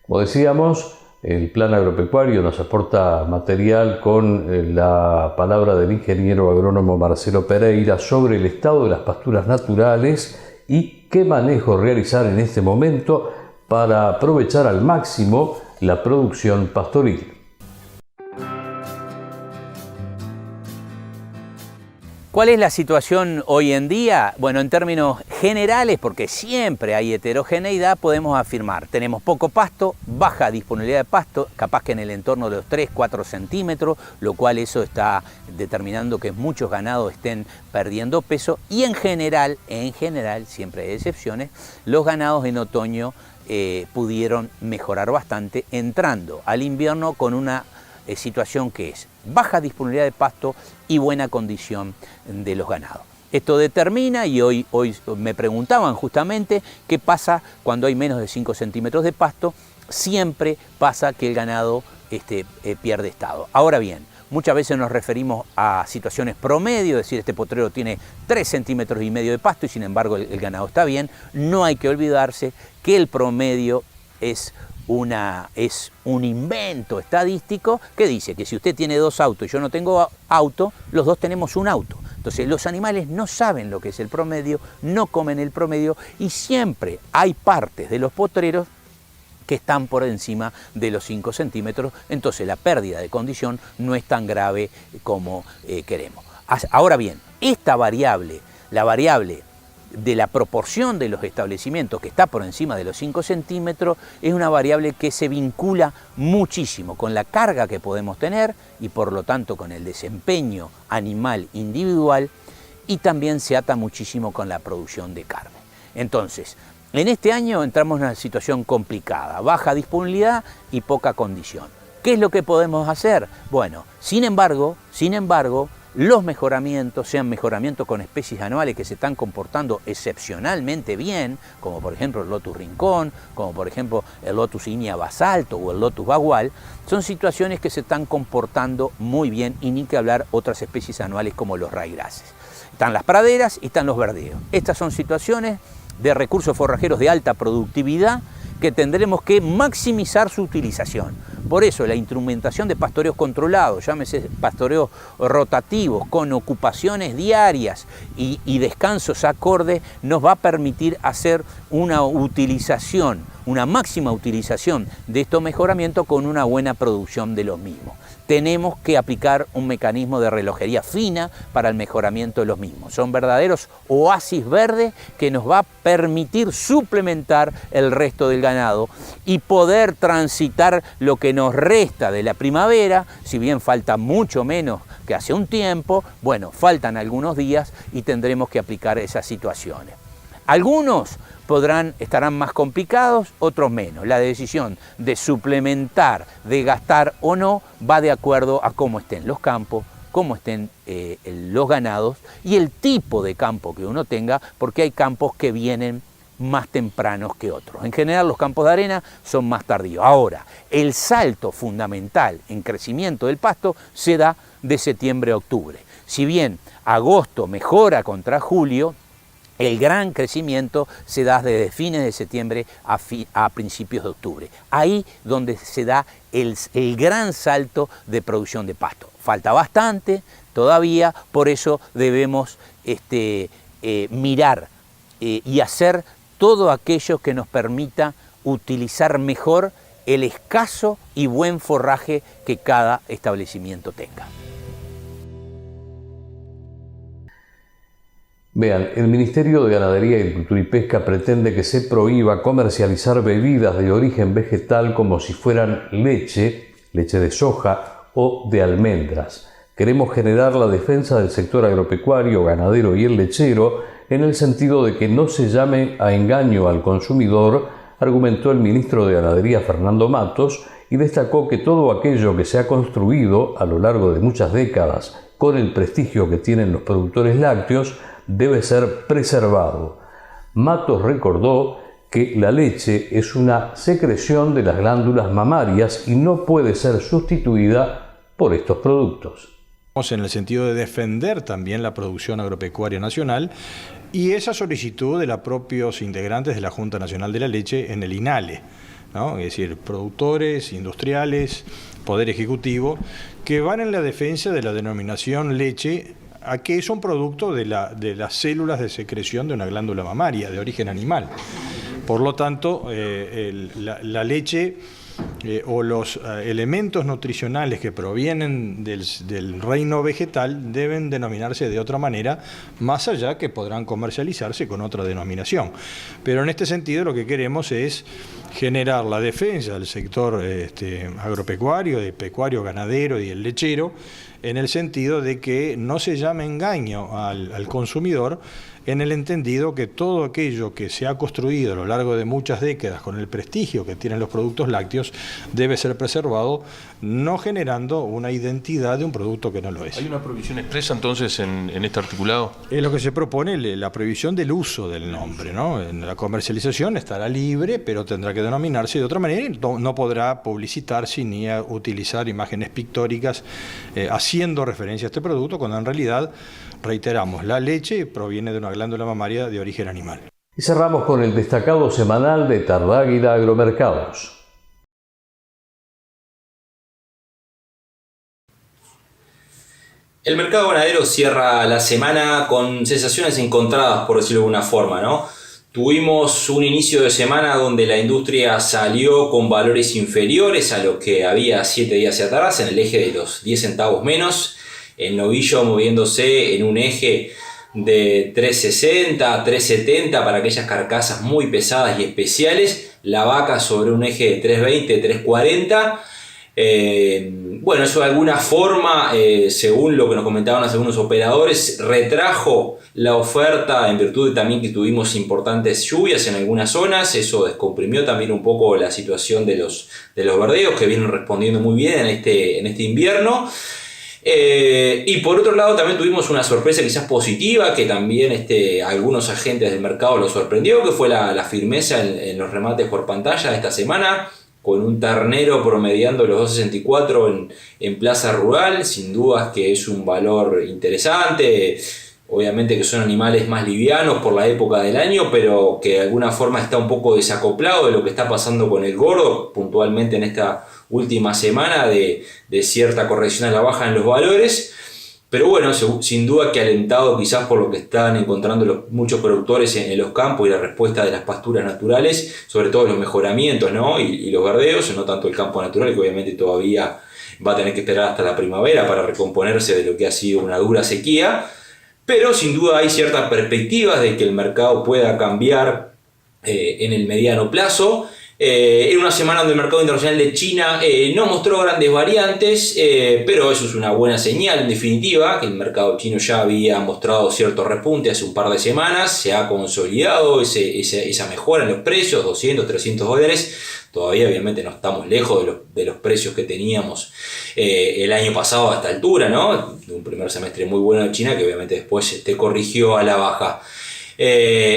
Como decíamos, el plan agropecuario nos aporta material con la palabra del ingeniero agrónomo Marcelo Pereira sobre el estado de las pasturas naturales y qué manejo realizar en este momento para aprovechar al máximo la producción pastoril. ¿Cuál es la situación hoy en día? Bueno, en términos generales, porque siempre hay heterogeneidad, podemos afirmar, tenemos poco pasto, baja disponibilidad de pasto, capaz que en el entorno de los 3-4 centímetros, lo cual eso está determinando que muchos ganados estén perdiendo peso y en general, siempre hay excepciones, los ganados en otoño pudieron mejorar bastante entrando al invierno con una situación que es baja disponibilidad de pasto y buena condición de los ganados. Esto determina, y hoy me preguntaban justamente, qué pasa cuando hay menos de 5 centímetros de pasto. Siempre pasa que el ganado pierde estado. Ahora bien, muchas veces nos referimos a situaciones promedio, es decir, este potrero tiene 3,5 centímetros de pasto y sin embargo el ganado está bien. No hay que olvidarse que el promedio es un invento estadístico que dice que si usted tiene 2 autos y yo no tengo auto, los dos tenemos un auto. Entonces los animales no saben lo que es el promedio, no comen el promedio y siempre hay partes de los potreros que están por encima de los 5 centímetros, entonces la pérdida de condición no es tan grave como queremos. Ahora bien, esta variable, la variable de la proporción de los establecimientos que está por encima de los 5 centímetros, es una variable que se vincula muchísimo con la carga que podemos tener y por lo tanto con el desempeño animal individual y también se ata muchísimo con la producción de carne. Entonces, en este año entramos en una situación complicada, baja disponibilidad y poca condición. ¿Qué es lo que podemos hacer? Bueno, sin embargo, los mejoramientos, sean mejoramientos con especies anuales que se están comportando excepcionalmente bien, como por ejemplo el Lotus Rincón, como por ejemplo el Lotus Ignea Basalto o el Lotus Bagual, son situaciones que se están comportando muy bien y ni que hablar otras especies anuales como los raigrases. Están las praderas y están los verdeos. Estas son situaciones de recursos forrajeros de alta productividad que tendremos que maximizar su utilización. Por eso la instrumentación de pastoreos controlados, llámese pastoreos rotativos, con ocupaciones diarias y descansos acorde, nos va a permitir hacer una utilización, una máxima utilización de estos mejoramientos con una buena producción de los mismos. Tenemos que aplicar un mecanismo de relojería fina para el mejoramiento de los mismos. Son verdaderos oasis verdes que nos va a permitir suplementar el resto del ganado y poder transitar lo que nos resta de la primavera, si bien falta mucho menos que hace un tiempo, bueno, faltan algunos días y tendremos que aplicar esas situaciones. Algunos estarán más complicados, otros menos. La decisión de suplementar, de gastar o no, va de acuerdo a cómo estén los campos, cómo estén los ganados y el tipo de campo que uno tenga, porque hay campos que vienen más tempranos que otros. En general los campos de arena son más tardíos. Ahora, el salto fundamental en crecimiento del pasto se da de septiembre a octubre. Si bien agosto mejora contra julio, el gran crecimiento se da desde fines de septiembre a principios de octubre. Ahí donde se da el gran salto de producción de pasto. Falta bastante todavía, por eso debemos mirar y hacer todo aquello que nos permita utilizar mejor el escaso y buen forraje que cada establecimiento tenga. Vean, el Ministerio de Ganadería, Agricultura y Pesca pretende que se prohíba comercializar bebidas de origen vegetal como si fueran leche de soja o de almendras. Queremos generar la defensa del sector agropecuario, ganadero y el lechero en el sentido de que no se llame a engaño al consumidor, argumentó el ministro de Ganadería Fernando Matos y destacó que todo aquello que se ha construido a lo largo de muchas décadas con el prestigio que tienen los productores lácteos debe ser preservado. Matos recordó que la leche es una secreción de las glándulas mamarias y no puede ser sustituida por estos productos. En el sentido de defender también la producción agropecuaria nacional y esa solicitud de los propios integrantes de la Junta Nacional de la Leche en el INALE, ¿no? Es decir, productores, industriales, poder ejecutivo, que van en la defensa de la denominación leche, a que es un producto de las células de secreción de una glándula mamaria de origen animal. Por lo tanto, la leche o los elementos nutricionales que provienen del reino vegetal deben denominarse de otra manera, más allá que podrán comercializarse con otra denominación. Pero en este sentido lo que queremos es generar la defensa del sector agropecuario, del pecuario ganadero y el lechero, en el sentido de que no se llame engaño al consumidor, en el entendido que todo aquello que se ha construido a lo largo de muchas décadas con el prestigio que tienen los productos lácteos debe ser preservado, no generando una identidad de un producto que no lo es. ¿Hay una prohibición expresa entonces en este articulado? Es lo que se propone, la prohibición del uso del nombre, ¿no? En la comercialización estará libre, pero tendrá que denominarse de otra manera y no podrá publicitarse ni utilizar imágenes pictóricas haciendo referencia a este producto, cuando en realidad, reiteramos, la leche proviene de una glándula mamaria de origen animal. Y cerramos con el destacado semanal de Tardáguila Agromercados. El mercado ganadero cierra la semana con sensaciones encontradas, por decirlo de alguna forma, ¿no? Tuvimos un inicio de semana donde la industria salió con valores inferiores a lo que había 7 días atrás, en el eje de los 10 centavos menos. El novillo moviéndose en un eje de 3.60, 3.70 para aquellas carcasas muy pesadas y especiales. La vaca sobre un eje de 3.20, 3.40. Bueno, eso de alguna forma, según lo que nos comentaban algunos operadores, retrajo la oferta en virtud de también que tuvimos importantes lluvias en algunas zonas. Eso descomprimió también un poco la situación de los verdeos, que vienen respondiendo muy bien en este invierno. Y por otro lado también tuvimos una sorpresa quizás positiva, que también algunos agentes del mercado lo sorprendió, que fue la firmeza en los remates por pantalla de esta semana, con un ternero promediando los 2.64 en plaza rural. Sin dudas que es un valor interesante. Obviamente que son animales más livianos por la época del año, pero que de alguna forma está un poco desacoplado de lo que está pasando con el gordo, puntualmente en esta última semana de cierta corrección a la baja en los valores. Pero bueno, sin duda que alentado quizás por lo que están encontrando muchos productores en los campos y la respuesta de las pasturas naturales, sobre todo los mejoramientos, ¿no? y los verdeos, no tanto el campo natural, que obviamente todavía va a tener que esperar hasta la primavera para recomponerse de lo que ha sido una dura sequía. Pero sin duda hay ciertas perspectivas de que el mercado pueda cambiar en el mediano plazo. En una semana donde el mercado internacional de China no mostró grandes variantes, pero eso es una buena señal en definitiva, que el mercado chino ya había mostrado cierto repunte hace un par de semanas, se ha consolidado esa mejora en los precios, 200, 300 dólares. Todavía obviamente no estamos lejos de los precios que teníamos el año pasado a esta altura, ¿no? Un primer semestre muy bueno de China que obviamente después corrigió a la baja.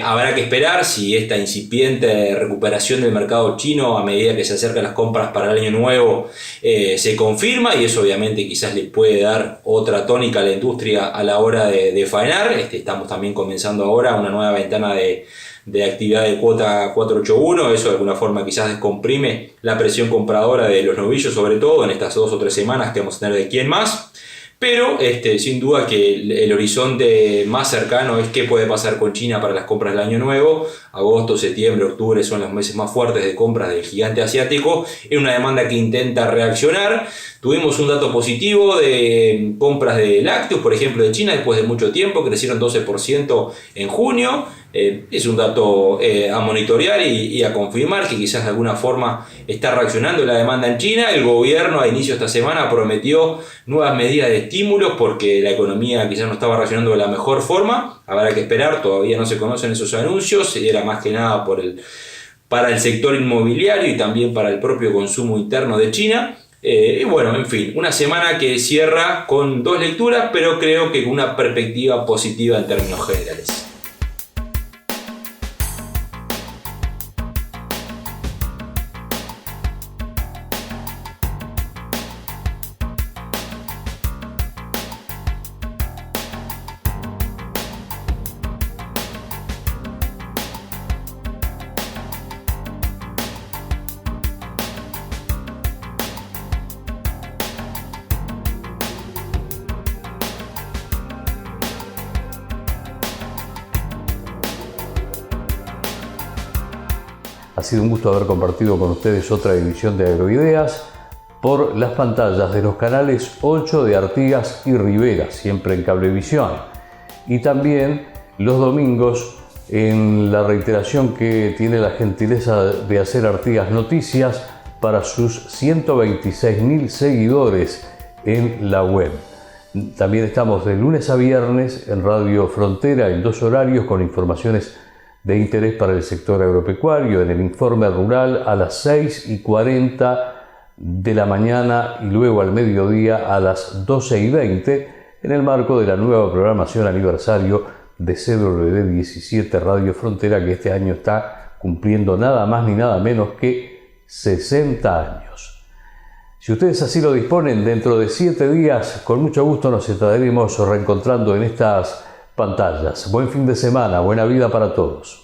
Habrá que esperar si esta incipiente recuperación del mercado chino a medida que se acercan las compras para el año nuevo se confirma, y eso obviamente quizás le puede dar otra tónica a la industria a la hora de faenar. Estamos también comenzando ahora una nueva ventana de actividad de cuota 481, eso de alguna forma quizás descomprime la presión compradora de los novillos, sobre todo en estas 2 o 3 semanas que vamos a tener de quién más. Pero sin duda que el horizonte más cercano es qué puede pasar con China para las compras del año nuevo. Agosto, septiembre, octubre son los meses más fuertes de compras del gigante asiático, en una demanda que intenta reaccionar. Tuvimos un dato positivo de compras de lácteos, por ejemplo, de China, después de mucho tiempo, crecieron 12% en junio. Es un dato a monitorear y a confirmar que quizás de alguna forma está reaccionando la demanda en China. El gobierno a inicio de esta semana prometió nuevas medidas de estímulos porque la economía quizás no estaba reaccionando de la mejor forma. Habrá que esperar, todavía no se conocen esos anuncios, era más que nada para el sector inmobiliario y también para el propio consumo interno de China. Y bueno, en fin, una semana que cierra con 2 lecturas, pero creo que con una perspectiva positiva en términos generales. Ha sido un gusto haber compartido con ustedes otra edición de Agroideas por las pantallas de los canales 8 de Artigas y Rivera, siempre en Cablevisión. Y también los domingos en la reiteración que tiene la gentileza de hacer Artigas Noticias para sus 126.000 seguidores en la web. También estamos de lunes a viernes en Radio Frontera en 2 horarios con informaciones de interés para el sector agropecuario, en el Informe Rural a las 6:40 de la mañana y luego al mediodía a las 12:20 en el marco de la nueva programación aniversario de CWD 17 Radio Frontera, que este año está cumpliendo nada más ni nada menos que 60 años. Si ustedes así lo disponen, dentro de 7 días, con mucho gusto nos estaremos reencontrando en estas pantallas. Buen fin de semana, buena vida para todos.